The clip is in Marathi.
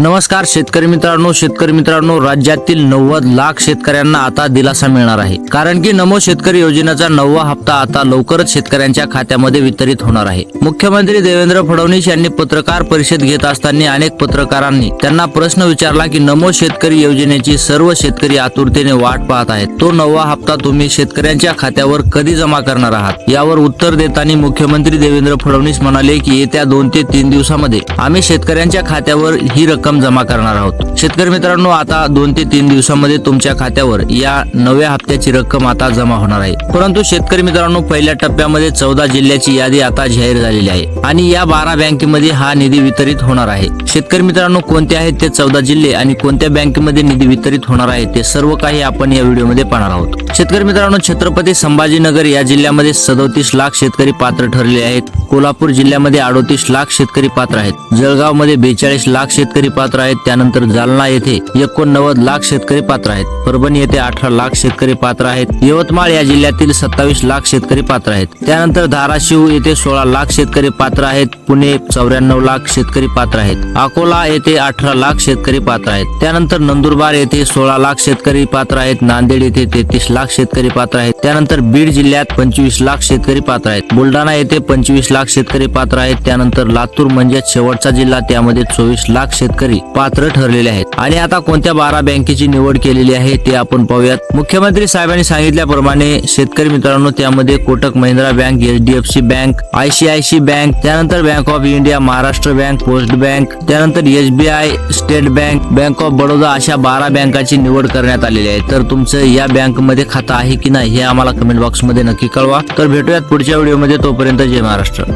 नमस्कार शेतकरी मित्रांनो, राज्यातील 90 लाख शेतकऱ्यांना आता दिलासा मिळणार आहे. कारण की नमो शेतकरी योजनेचा 9वा हप्ता आता लवकरच शेतकऱ्यांच्या खात्यामध्ये वितरित होणार आहे. मुख्यमंत्री देवेंद्र फडणवीस यांनी पत्रकार परिषद घेत असताना अनेक पत्रकारांनी त्यांना प्रश्न विचारला की नमो शेतकरी योजनेची सर्व शेतकरी आतुरतेने वाट पाहत आहेत. तो 9वा हप्ता तुम्ही शेतकऱ्यांच्या खात्यावर कधी जमा करणार आहात? यावर उत्तर देताना मुख्यमंत्री देवेंद्र फडणवीस म्हणाले की येत्या 2 ते 3 दिवसामध्ये आम्ही शेतकऱ्यांच्या खात्यावर ही रक्कम जमा करणार आहोत. शेतकरी मित्रांनो, आता 2 ते 3 दिवसांमध्ये तुमच्या खात्यावर या 9व्या हप्त्याची रक्कम आता जमा होणार आहे. परंतु शेतकरी मित्रांनो, पहिल्या टप्प्यामध्ये 14 जिल्ह्याची यादी आता जाहीर झालेली आहे आणि या 12 बँकेमध्ये हा निधी वितरित होणार आहे. शेतकरी मित्रांनो, कोणते आहेत ते 14 जिल्हे आणि कोणत्या बँकेमध्ये निधी वितरित होणार आहे ते सर्व काही आपण या व्हिडिओमध्ये पाहणार आहोत. शेतकरी मित्रांनो, छत्रपती संभाजीनगर या जिल्ह्यामध्ये 37 लाख शेतकरी पात्र ठरले आहेत. कोल्हापूर जिल्ह्यामध्ये 38 लाख शेतकरी पात्र आहेत. जळगाव मध्ये 42 लाख शेतकरी पात्र आहेत. त्यानंतर जालना येथे 89 लाख शेतकरी पात्र आहेत. परभणी येथे 18 लाख शेतकरी पात्र आहेत. यवतमाळ या जिल्ह्यातील 27 लाख शेतकरी पात्र आहेत. त्यानंतर धाराशिव येथे 16 लाख शेतकरी पात्र आहेत. पुणे 94 लाख शेतकरी पात्र आहेत. अकोला येथे 18 लाख शेतकरी पात्र आहेत. त्यानंतर नंदुरबार येथे 16 लाख शेतकरी पात्र आहेत. नांदेड येथे 33 लाख शेतकरी पात्र आहेत. त्यानंतर बीड जिल्ह्यात 25 लाख शेतकरी पात्र आहेत. बुलढाणा येथे 25 लाख शेतकरी पात्र आहेत. त्यानंतर लातूर म्हणजे शेवटचा जिल्हा, त्यामध्ये 24 लाख शेतकरी पात्र ठरलेले आहेत. आणि आता कोणत्या 12 बँकेची निवड केलेली आहे ते आपण पाहूयात. मुख्यमंत्री साहेबांनी सांगितल्याप्रमाणे शेतकरी मित्रांनो, त्यामध्ये Kotak Mahindra bank, HDFC bank, ICICI bank, त्यानंतर bank of India, Maharashtra bank, post bank, त्यानंतर SBI, state bank, bank of Baroda अशा 12 बँकाची निवड करण्यात आलेली आहे. तर तुमचं या बँकमध्ये खातं आहे की नाही हे आम्हाला कमेंट बॉक्समध्ये नक्की कळवा. तर भेटूयात पुढच्या व्हिडिओमध्ये. तोपर्यंत जय महाराष्ट्र.